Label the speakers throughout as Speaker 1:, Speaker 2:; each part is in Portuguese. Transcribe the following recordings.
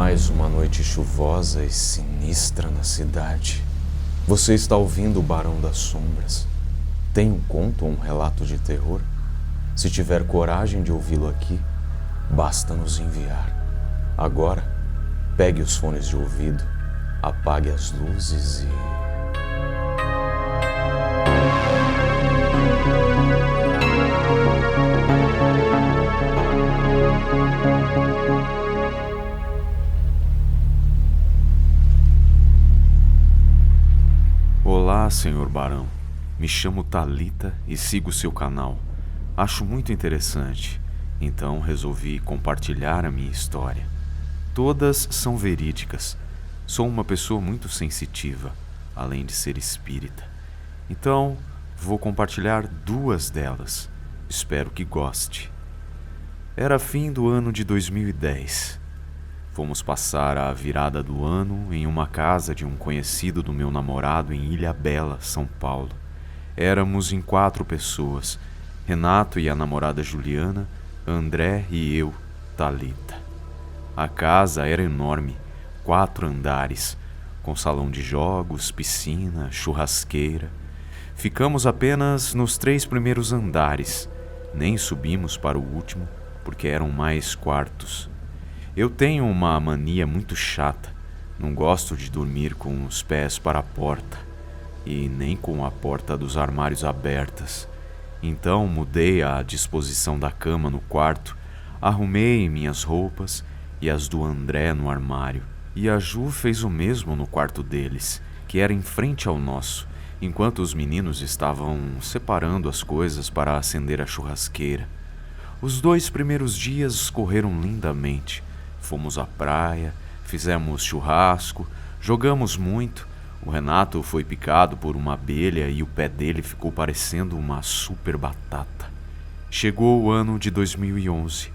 Speaker 1: Mais uma noite chuvosa e sinistra na cidade. Você está ouvindo o Barão das Sombras. Tem um conto ou um relato de terror? Se tiver coragem de ouvi-lo aqui, basta nos enviar. Agora, pegue os fones de ouvido, apague as luzes e...
Speaker 2: Olá, senhor Barão. Me chamo Thalita e sigo seu canal. Acho muito interessante, então resolvi compartilhar a minha história. Todas são verídicas. Sou uma pessoa muito sensitiva, além de ser espírita. Então, vou compartilhar 2 delas. Espero que goste. Era fim do ano de 2010. Fomos passar a virada do ano em uma casa de um conhecido do meu namorado em Ilhabela, São Paulo. Éramos em 4 pessoas, Renato e a namorada Juliana, André e eu, Thalita. A casa era enorme, 4 andares, com salão de jogos, piscina, churrasqueira. Ficamos apenas nos 3 primeiros andares, nem subimos para o último, porque eram mais quartos. Eu tenho uma mania muito chata. Não gosto de dormir com os pés para a porta e nem com a porta dos armários abertas. Então mudei a disposição da cama no quarto, arrumei minhas roupas e as do André no armário. E a Ju fez o mesmo no quarto deles, que era em frente ao nosso, enquanto os meninos estavam separando as coisas para acender a churrasqueira. Os 2 primeiros dias correram lindamente. Fomos à praia, fizemos churrasco, jogamos muito. O Renato foi picado por uma abelha e o pé dele ficou parecendo uma super batata. Chegou o ano de 2011.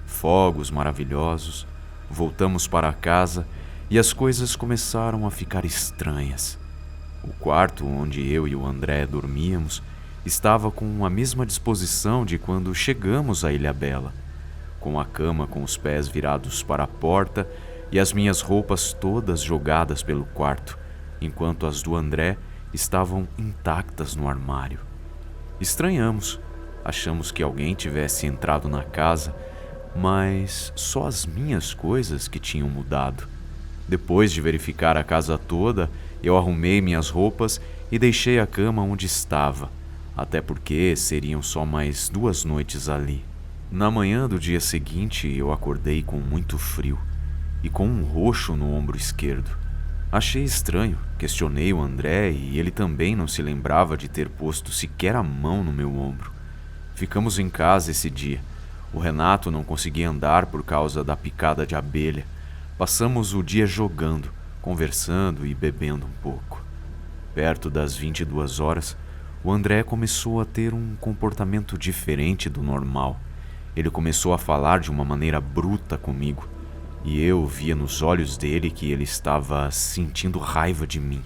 Speaker 2: Fogos maravilhosos. Voltamos para casa e as coisas começaram a ficar estranhas. O quarto onde eu e o André dormíamos estava com a mesma disposição de quando chegamos a Ilhabela, com a cama com os pés virados para a porta e as minhas roupas todas jogadas pelo quarto, enquanto as do André estavam intactas no armário. Estranhamos, achamos que alguém tivesse entrado na casa, mas só as minhas coisas que tinham mudado. Depois de verificar a casa toda, eu arrumei minhas roupas e deixei a cama onde estava, até porque seriam só mais 2 noites ali. Na manhã do dia seguinte, eu acordei com muito frio e com um roxo no ombro esquerdo. Achei estranho, questionei o André e ele também não se lembrava de ter posto sequer a mão no meu ombro. Ficamos em casa esse dia. O Renato não conseguia andar por causa da picada de abelha. Passamos o dia jogando, conversando e bebendo um pouco. Perto das 22 horas, o André começou a ter um comportamento diferente do normal. Ele começou a falar de uma maneira bruta comigo, e eu via nos olhos dele que ele estava sentindo raiva de mim.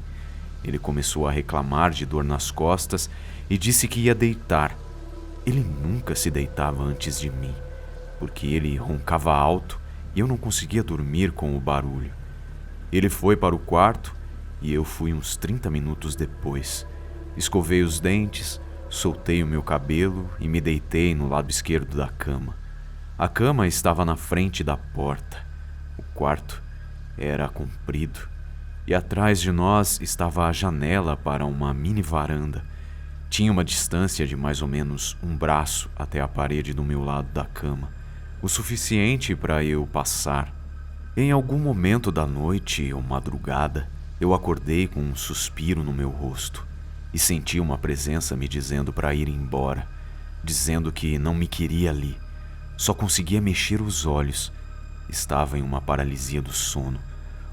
Speaker 2: Ele começou a reclamar de dor nas costas e disse que ia deitar. Ele nunca se deitava antes de mim, porque ele roncava alto e eu não conseguia dormir com o barulho. Ele foi para o quarto e eu fui uns 30 minutos depois. Escovei os dentes, soltei o meu cabelo e me deitei no lado esquerdo da cama. A cama estava na frente da porta. O quarto era comprido e atrás de nós estava a janela para uma mini varanda. Tinha uma distância de mais ou menos um braço até a parede do meu lado da cama, o suficiente para eu passar. Em algum momento da noite ou madrugada, eu acordei com um suspiro no meu rosto e senti uma presença me dizendo para ir embora, dizendo que não me queria ali. Só conseguia mexer os olhos. Estava em uma paralisia do sono,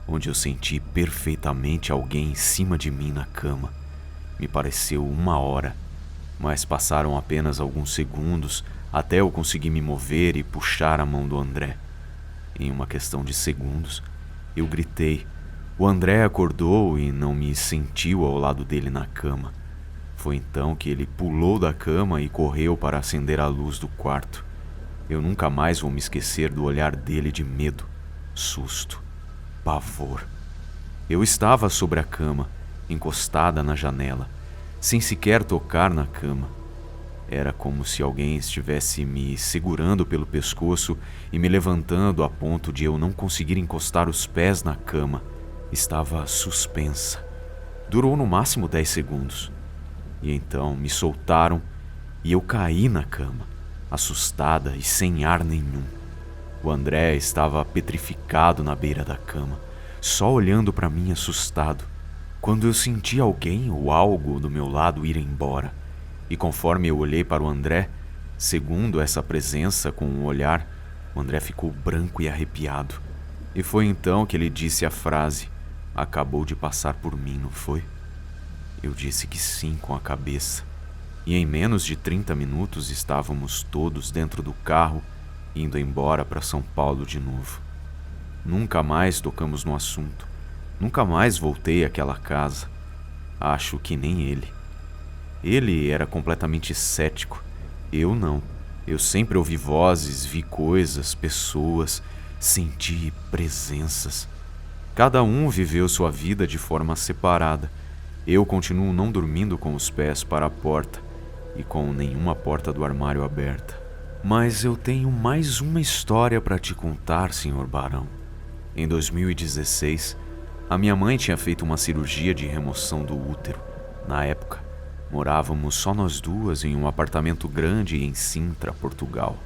Speaker 2: onde eu senti perfeitamente alguém em cima de mim na cama. Me pareceu 1 hora, mas passaram apenas alguns segundos até eu conseguir me mover e puxar a mão do André. Em uma questão de segundos, eu gritei. O André acordou e não me sentiu ao lado dele na cama. Foi então que ele pulou da cama e correu para acender a luz do quarto. Eu nunca mais vou me esquecer do olhar dele de medo, susto pavor. Eu estava sobre a cama, encostada na janela, sem sequer tocar na cama. Era como se alguém estivesse me segurando pelo pescoço e me levantando a ponto de eu não conseguir encostar os pés na cama. Estava suspensa. Durou no máximo 10 segundos. E então me soltaram e eu caí na cama, assustada e sem ar nenhum. O André estava petrificado na beira da cama, só olhando para mim assustado, quando eu senti alguém ou algo do meu lado ir embora. E conforme eu olhei para o André, segundo essa presença com o olhar, o André ficou branco e arrepiado. E foi então que ele disse a frase: "Acabou de passar por mim, não foi?" Eu disse que sim com a cabeça. E em menos de 30 minutos estávamos todos dentro do carro, indo embora para São Paulo de novo. Nunca mais tocamos no assunto. Nunca mais voltei àquela casa. Acho que nem ele. Ele era completamente cético. Eu não. Eu sempre ouvi vozes, vi coisas, pessoas, senti presenças. Cada um viveu sua vida de forma separada. Eu continuo não dormindo com os pés para a porta e com nenhuma porta do armário aberta. Mas eu tenho mais uma história para te contar, Sr. Barão. Em 2016, a minha mãe tinha feito uma cirurgia de remoção do útero. Na época, morávamos só nós duas em um apartamento grande em Sintra, Portugal.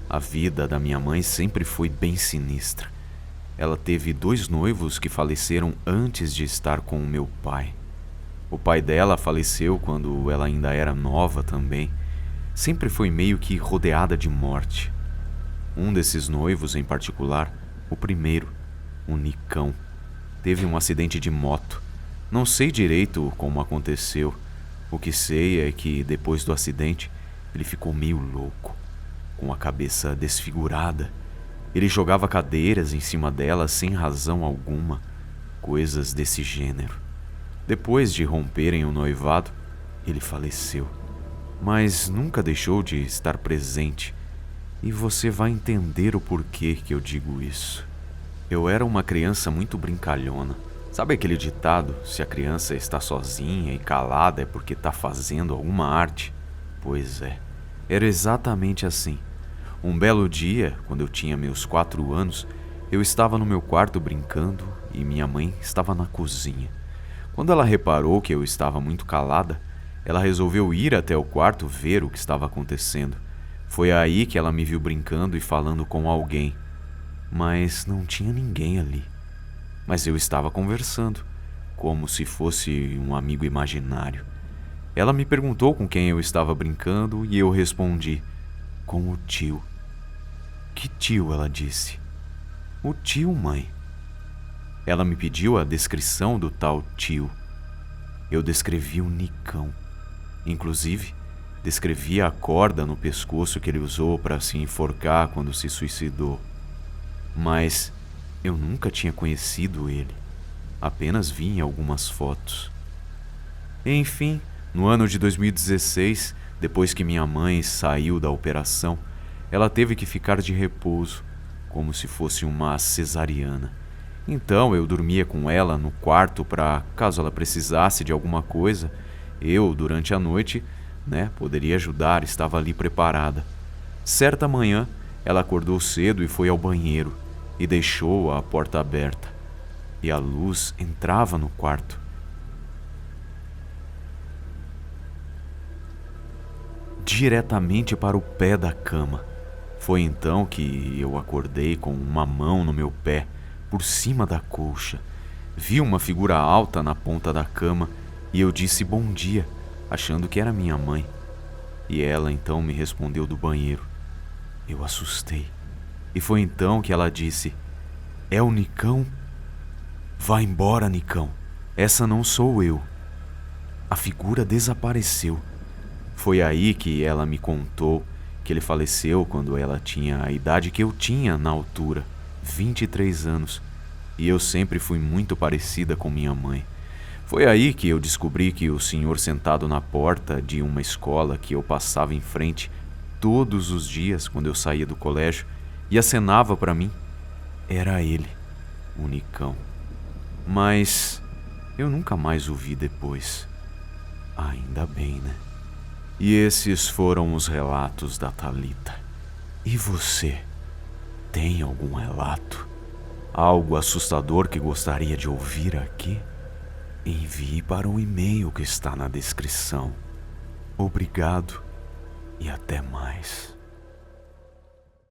Speaker 2: A vida da minha mãe sempre foi bem sinistra. Ela teve 2 noivos que faleceram antes de estar com o meu pai. O pai dela faleceu quando ela ainda era nova também. Sempre foi meio que rodeada de morte. Um desses noivos em particular, o primeiro, o Nicão, teve um acidente de moto. Não sei direito como aconteceu. O que sei é que depois do acidente, ele ficou meio louco, com a cabeça desfigurada. Ele jogava cadeiras em cima dela sem razão alguma, coisas desse gênero. Depois de romperem o noivado, ele faleceu, mas nunca deixou de estar presente, e você vai entender o porquê que eu digo isso. Eu era uma criança muito brincalhona. Sabe aquele ditado, se a criança está sozinha e calada é porque está fazendo alguma arte? Pois é, era exatamente assim. Um belo dia, quando eu tinha meus 4 anos, eu estava no meu quarto brincando e minha mãe estava na cozinha. Quando ela reparou que eu estava muito calada, ela resolveu ir até o quarto ver o que estava acontecendo. Foi aí que ela me viu brincando e falando com alguém. Mas não tinha ninguém ali. Mas eu estava conversando, como se fosse um amigo imaginário. Ela me perguntou com quem eu estava brincando e eu respondi: "Com o tio." "Que tio?" ela disse. "O tio, mãe." Ela me pediu a descrição do tal tio. Eu descrevi o Nicão. Inclusive, descrevi a corda no pescoço que ele usou para se enforcar quando se suicidou. Mas eu nunca tinha conhecido ele. Apenas vi em algumas fotos. Enfim, no ano de 2016, depois que minha mãe saiu da operação, ela teve que ficar de repouso, como se fosse uma cesariana. Então eu dormia com ela no quarto para, caso ela precisasse de alguma coisa, eu, durante a noite, poderia ajudar, estava ali preparada. Certa manhã, ela acordou cedo e foi ao banheiro e deixou a porta aberta. E a luz entrava no quarto. Diretamente para o pé da cama. Foi então que eu acordei com uma mão no meu pé, por cima da colcha. Vi uma figura alta na ponta da cama e eu disse bom dia, achando que era minha mãe. E ela então me respondeu do banheiro. Eu assustei. E foi então que ela disse: "É o Nicão? Vá embora, Nicão. Essa não sou eu." A figura desapareceu. Foi aí que ela me contou que ele faleceu quando ela tinha a idade que eu tinha na altura, 23 anos, e eu sempre fui muito parecida com minha mãe. Foi aí que eu descobri que o senhor sentado na porta de uma escola que eu passava em frente todos os dias quando eu saía do colégio e acenava para mim, era ele. unicão. Mas eu nunca mais o vi depois. Ainda bem, né? E esses foram os relatos da Thalita. E você? Tem algum relato? Algo assustador que gostaria de ouvir aqui? Envie para o e-mail que está na descrição. Obrigado e até mais.